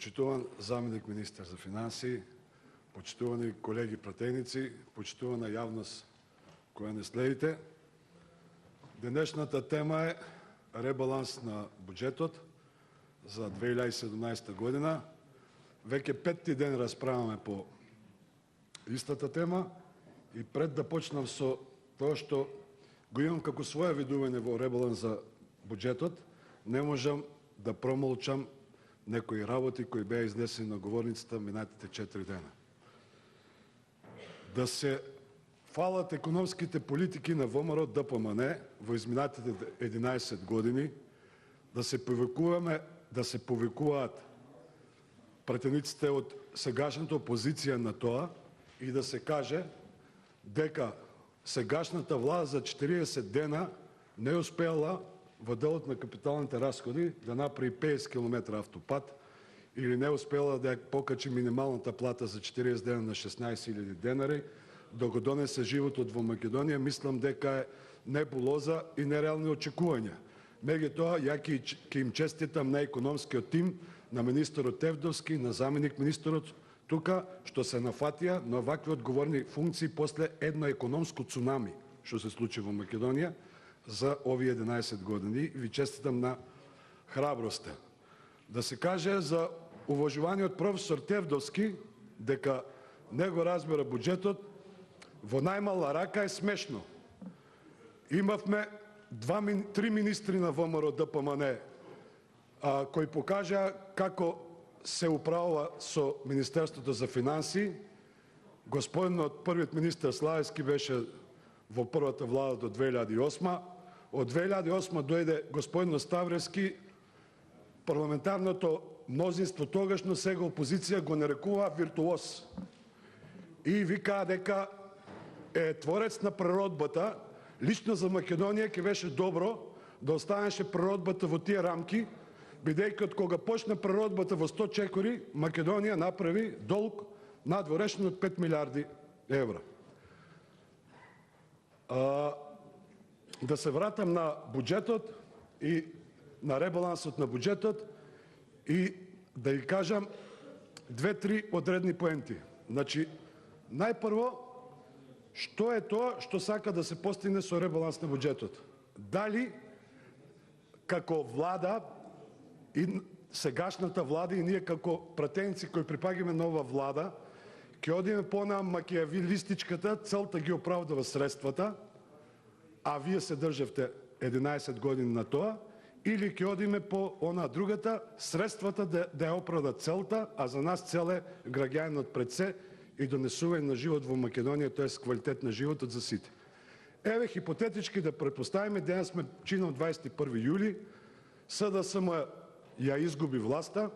Почитуван заменик министър за финанси, почитувани колеги пратеници, почитувана явност, која не следите. Денешната тема е ребаланс на бюджетот за 2017 година. Веќе петти ден расправаме по истата тема и пред да почнам со тоа што го имам како своје видување во ребаланс за бюджетот, не можам да промолчам некои работи кои беа изнесени на говорницата минатите 4 дена. Да се фалат економските политики на ВМРО ДПМН во изминатите 11 години, да се повикуваат пратениците од сегашната опозиција на тоа и да се каже дека сегашната власт за 40 дена не успела во делот на капиталните разходи да направи 50 км автопат или не успела да ја покачи минималната плата за 40 дена на 16.000 денари, да го донесе животот во Македонија, мислам дека е небулоза и нереални очекувања. Меѓутоа, ја ќе им честитам на економскиот тим, на министерот Тевдовски, на заменик министерот тука, што се нафатија на вакви одговорни функции после едно економско цунами, што се случи во Македонија за овие 11 години. Ви честитам на храброста. Да се каже за уважуваниот професор Тевдовски дека не го разбира буџетот, во најмала рака е смешно. Имавме три министри на ВМРО ДПМН кои покажаа како се управува со Министерството за финанси. Господинот првиот министер Славевски беше во првата влада до 2008. Од 2008 дојде господинот Ставревски, парламентарното мнозинство тогашно, сега опозиција, го нарекува виртуоз. И викаа дека е творец на природбата. Лично за Македонија ќе беше добро да останеше природбата во тие рамки, бидејќи од кога почна природбата во 100 чекори, Македонија направи долг надворешен од 5 милиарди евра. Да се вратам на буџетот и на ребалансот на буџетот и да ги кажам две-три одредни поенти. Значи, најпрво, што е тоа што сака да се постигне со ребаланс на буџетот? Дали како влада и сегашната влада и ние како пратеници кои припагаме нова влада ќе одиме по на макијавилистичката целта ги оправдава средствата, а вие се државте 11 години на тоа, или ќе одиме по она другата, средствата да ја оправдат целта, а за нас цел е граѓанинот пред се и донесување на живот во Македонија, тоа е квалитет на животот за сите. Еве хипотетички да претпоставиме, денес сме чином 21 јули, СДСМ ја изгуби власта,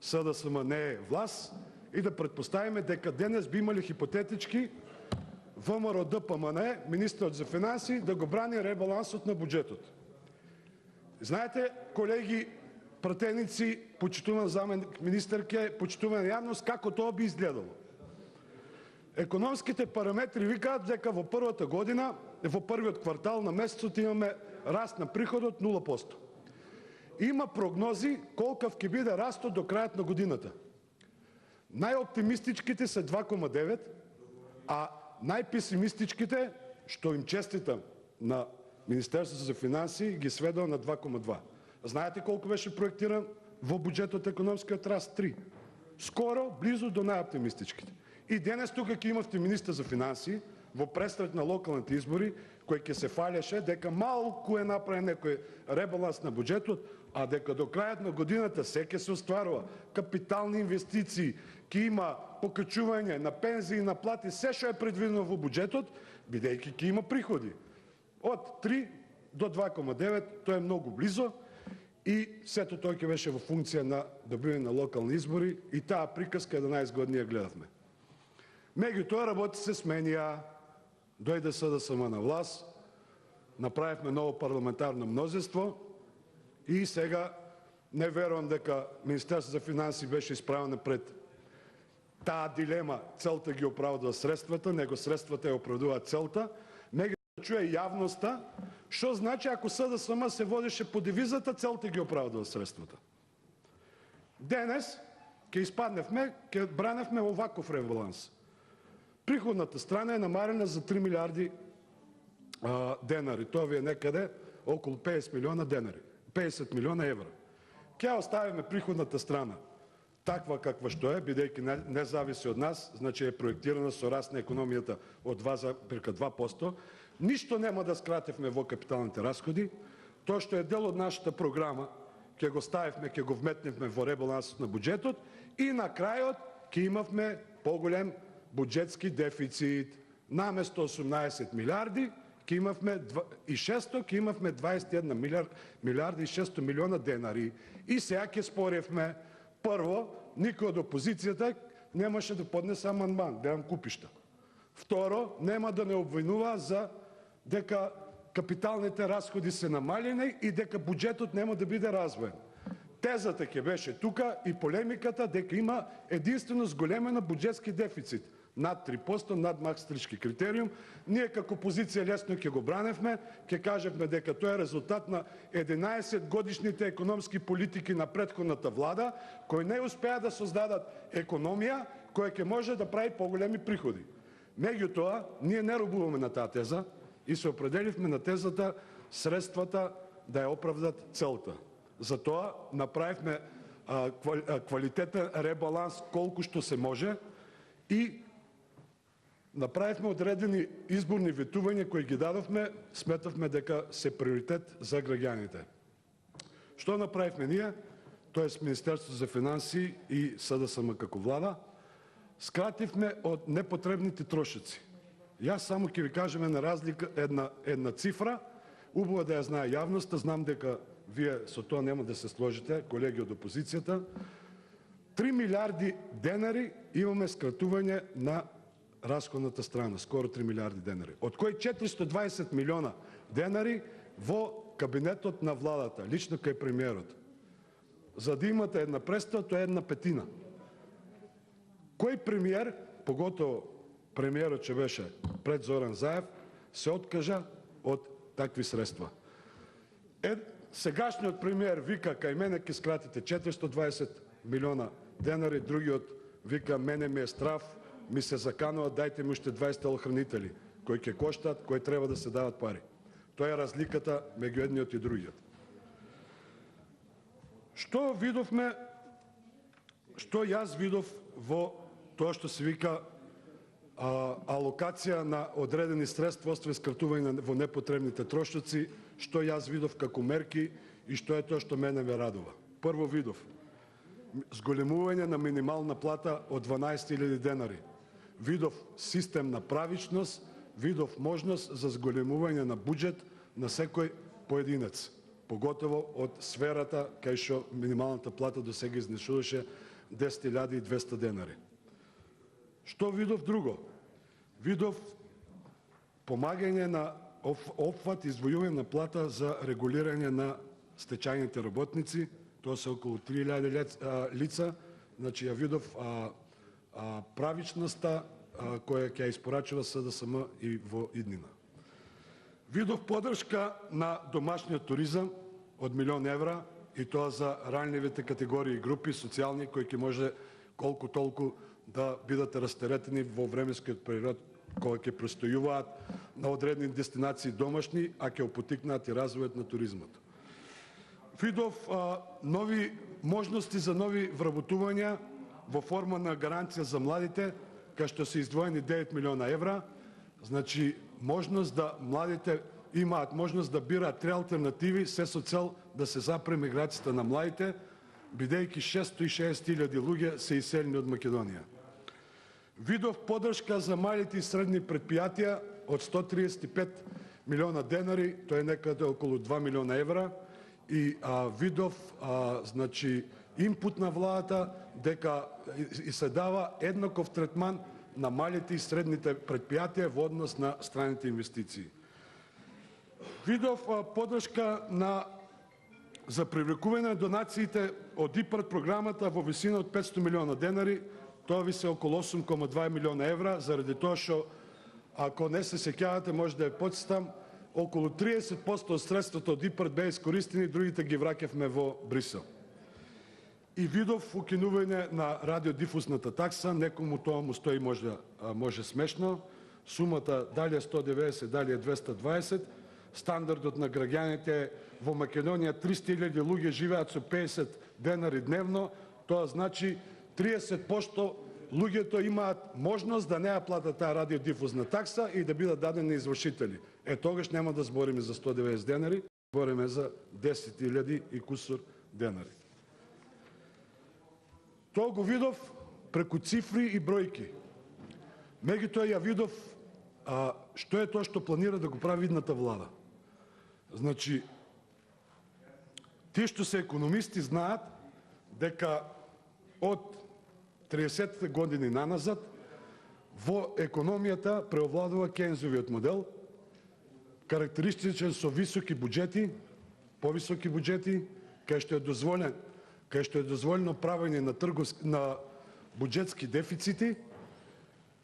СДСМ не е власт, и да претпоставиме дека денес би имали хипотетички ВМРО ДПМН, министерот за финанси, да го брани ребалансот на буџетот. Знаете, колеги пратеници, почитуван заменик министерке, почитувана јавност, како тоа би изгледало. Економските параметри викаат дека во првата година, во првиот квартал на месецот имаме раст на приходот 0%. Има прогнози колкав ќе биде растот до крајот на годината. Најоптимистичките се 2,9, а најпесимистичките, што им честитам на Министерството за финанси, ги сведува на 2,2. Знаете колку беше проектиран во буџетот економскиот раст? 3. Скоро, близу до најоптимистичките. И денес тука ќе имавте министер за финанси во пресрет на локалните избори, кој ќе се фалеше дека малку е направен некој ребаланс на буџетот, а дека до крајот на годината се ќе се остварува капитални инвестиции, ќе има покачување на пензии, на плати, се што е предвидено во буџетот, бидејќи ќе има приходи. Од 3 до 2,9, тоа е многу близо и сето тоа ќе беше во функција на добивање на локални избори и таа приказка 11 години ја гледавме. Меѓутоа работите се сменија, дојде СДСМ на власт, направивме ново парламентарно мнозинство и сега не верувам дека Министерството за финанси беше исправено пред таа дилема целта ги оправдува средствата, него средствата ја оправдуваат целта, меѓутоа чуе јавноста што значи ако СДСМ се водеше по девизата целта ги оправдува средствата. Денес ке испадневме, ке браневме оваков ребаланс. Приходната страна е намалена за 3 милиарди денари. Това ви е некъде около 50 милиона денари. 50 милиона евро. Ке оставиме приходната страна таква каква що е, бидейки не зависи от нас, значи е проектирана со раст на економията от 2%. Нищо няма да скратевме во капиталните разходи. То ще е дел от нашата програма, ке го ставивме, ке го вметневме во ребалансът на бюджетот и на крајот ке имавме по-голем бюджетски дефицит. Наместо 18 милиарди, ке имавме и 600, ке имавме 21 милиарда и 600 милиона денари. И сега ке споревме. Първо, никой от опозицията нямаше да поднесе амандман, гледам купища. Второ, няма да не обвинува за дека капиталните разходи се намалени и дека бюджетът няма да биде развоен. Тезата ке беше тука и полемиката дека има единствено сголемена бюджетски дефицит. Над 3%, над Маастрихтски критериум. Ние како опозиция лесно ке го браневме, ке кажевме дека тоа е резултат на 11 годишните економски политики на предходната влада, кои не успеа да создадат економија која ке може да прави по-големи приходи. Меѓутоа, ние не робуваме на таа теза и се определивме на тезата средствата да ја оправдат целта. Затоа направивме квалитетен ребаланс колку што се може и направивме одредени изборни ветувања кои ги дадовме, сметавме дека се приоритет за граѓаните. Што направивме ние, тоест Министерството за финанси и СДСМ како влада? Скративме од непотребните трошици. Јас само ќе ви кажеме на разлика една цифра, убаво да ја знае јавноста, знам дека вие со тоа нема да се сложите, колеги од опозицијата. 3 милиарди денари имаме скратување на разходната страна, скоро 3 милиарди денари. Од кои 420 милиона денари во кабинетот на владата, лично кај премиерот. За да имате една представа, тоа е една петина. Кој премиер, поготово премиерот че беше пред Зоран Заев, се откажа од такви средства. Сегашниот премиер вика, кај мене ке скратите 420 милиона денари, другиот вика, мене ми е страв, ми се заканува, дайте ми уште 20 телохранители, кои ќе коштат, кои треба да се дават пари. Тоа е разликата меѓу едниот и другиот. Што видовме, што јас видов во тоа што се вика алокација на одредени средства, освен скратување во непотребните трошоци, што јас видов како мерки и што е тоа што мене ме радува. Прво видов зголемување на минимална плата од 12.000 денари. Видов систем на правичност, видов можност за зголемување на буџет на секој поединец, поготово од сферата кај што минималната плата до сега изнесуваше 10.200 денари. Што видов друго? Видов помагање на опфат извојување на плата за регулирање на стечајните работници, тоа се околу 3.000 лица, значи ја видов правичноста која ќе ја испорачува СДСМ и во иднина. Видов поддршка на домашниот туризам од 1 милион евра и тоа за ранливите категории и групи социјални кои ќе може колку толку да бидат растеретени во временскиот период кога ќе престојуваат на одредени дестинации домашни, а ќе опотикнат и развојот на туризмот. Видов нови можности за нови вработувања во форма на гаранција за младите, кај што се издвоени 9 милиона евра, значи можност да младите имаат можност да бираат 3 алтернативи, се со цел да се запре миграцијата на младите, бидејќи 660.000 луѓе се иселени од Македонија. Видов поддршка за малите и средни предпријатија од 135 милиона денари, тоа е некаде околу 2 милиона евра, и видов значи импут на владата дека и се дава еднаков третман на малите и средните предпријатија во однос на страните инвестиции. Видов поддршка за привлекување на донациите од ИПАРД програмата во висина од 500 милиона денари, тоа ви се околу 8,2 милиона евра, заради тоа што, ако не се сеќавате, може да ја потстам, околу 30% од средствата од ИПАРД беа искористени, другите ги враќавме во Брисел. и видов укинување на радиодифузната такса, некому тоа му стои може смешно, сумата дали е 190, дали е 220, стандардот на граѓаните во Македонија 300.000 луѓе живеат со 50 денари дневно, тоа значи 30% луѓето имаат можност да не ја платат таа радиодифузна такса и да бидат дадени извршители. Тогаш нема да збориме за 190 денари, збориме за 10.000 и кусур денари. Тоа го видов преку цифри и бројки. Меѓутоа ја видов што е тоа што планира да го прави идната влада. Значи, тие што се економисти знаат дека од 30-те години наназад во економијата преовладува Кейнзовиот модел, карактеристичен со високи буџети, повисоки буџети, кај што е дозволено правење на буџетски дефицити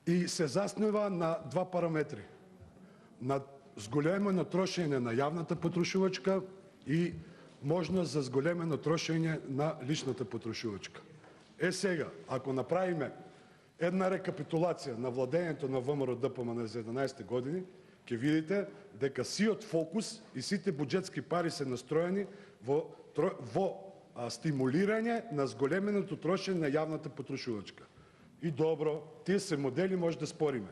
и се заснова на два параметри. На зголемено трошење на јавната потрошувачка и можност за зголемено трошење на личната потрошувачка. Сега, ако направиме една рекапитулација на владењето на ВМРО ДПМН за 11 години, ќе видите дека сиот фокус и сите буџетски пари се настроени во стимулирање на зголеменото трошење на јавната потрошувачка. И добро, тие се модели, може да спориме.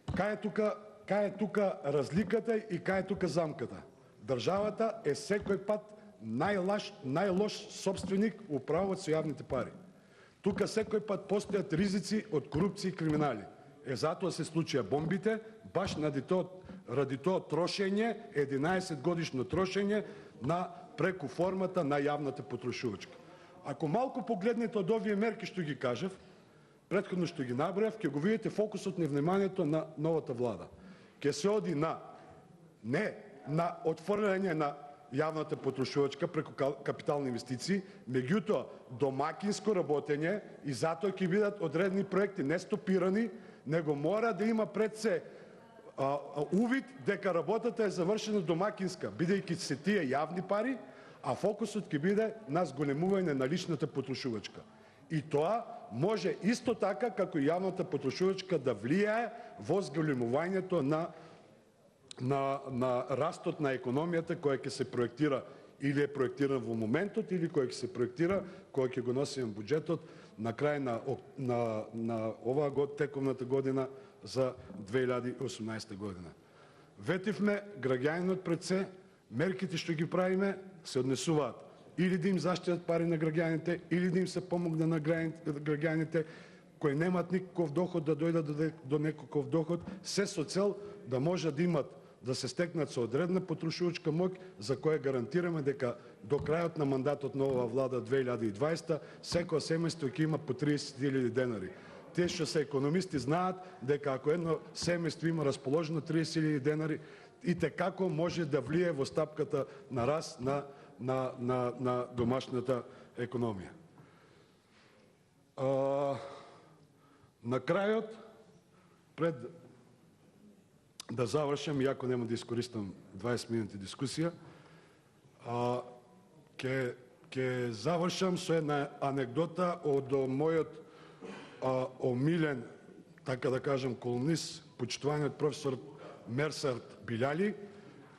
Кај е тука разликата и кај е тука замката? Државата е секој пат најлош собственик управувач со јавните пари. Тука секој пат постојат ризици од корупција и криминали. Затоа се случија бомбите, баш ради тоа трошење, 11 годишно трошење на преку формата на јавната потрошувачка. Ако малку погледнете од овие мерки што ги кажав, претходно што ги набројав, ќе го видите фокусот на вниманието на новата влада. Ќе се оди не на отфрлање на јавната потрошувачка преку капитални инвестиции, меѓутоа домакинско работење и затоа ќе бидат одредени проекти не стопирани, него мора да има пред се увид дека работата е завршена домакинска, бидејќи се тие јавни пари, а фокусот ќе биде на зголемување на личната потрошувачка. И тоа може исто така како и јавната потрошувачка да влијае во зголемувањето на растот на економијата која ќе се проектира или е проектиран во моментот или која ќе се проектира која ќе го носиме буџетот на крај на оваа тековната година за 2018 година. Ветивме граѓанинот пред се, мерките што ги правиме се однесуваат или да им заштитат пари на граѓаните, или да им се помогне на граѓаните кои немаат никаков доход да дојдат до некаков доход, се со цел да може да се стекнат со одредна потрошувачка моќ за која гарантираме дека до крајот на мандатот на оваа влада 2020 секој семејство ќе има по 30.000 денари. Тие што се економисти знаат дека ако едно семејство има расположено 30.000 денари, и како може да влие во стапката на раст на домашната економија. На крајот, пред да завршам, иако нема да искористам 20 минути дискусија, ќе завршам со една анекдота од мојот омилен, така да кажам, колумнист, почитуваниот професор Мерсарт Билјали,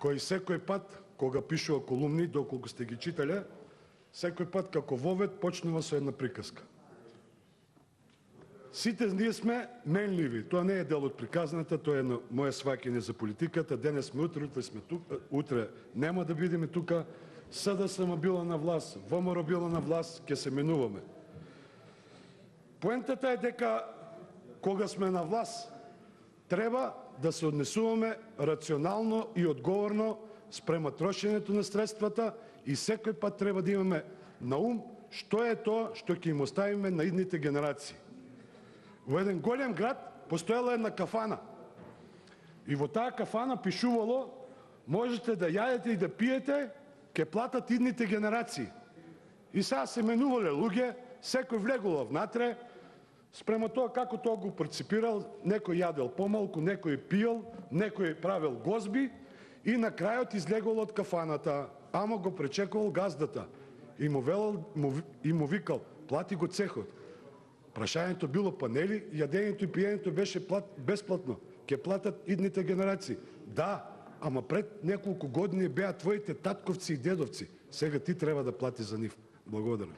кој секој пат, кога пишува колумни, доколку сте ги читале, секој пат како вовед почнува со една приказка. Сите ние сме менливи. Тоа не е дел од приказната, тоа е моје сваќање за политиката. Денес сме утре сме тука, утре нема да бидеме тука. СДСМ била на власт, ВМРО била на власт, ќе се менуваме. Поентата е дека кога сме на власт, треба да се однесуваме рационално и одговорно спрема трошењето на средствата и секој пат треба да имаме на ум што е тоа што ќе им оставиме на идните генерации. Во еден голем град постоела една кафана и во таа кафана пишувало: можете да јадете и да пиете, ќе платат идните генерации. И сега се менувале луѓе, секој влегувал внатре, спрема тоа како тоа го преципирал, некој јадел помалку, некој пиел, некој правил гозби и на крајот излегол од кафаната, ама го пречекувал газдата. И му викал, плати го цехот. Прашањето било, па нели јадењето и пиењето беше бесплатно, ќе платат идните генерации. Да, ама пред неколку години беа твоите татковци и дедовци. Сега ти треба да плати за нив. Благодарам.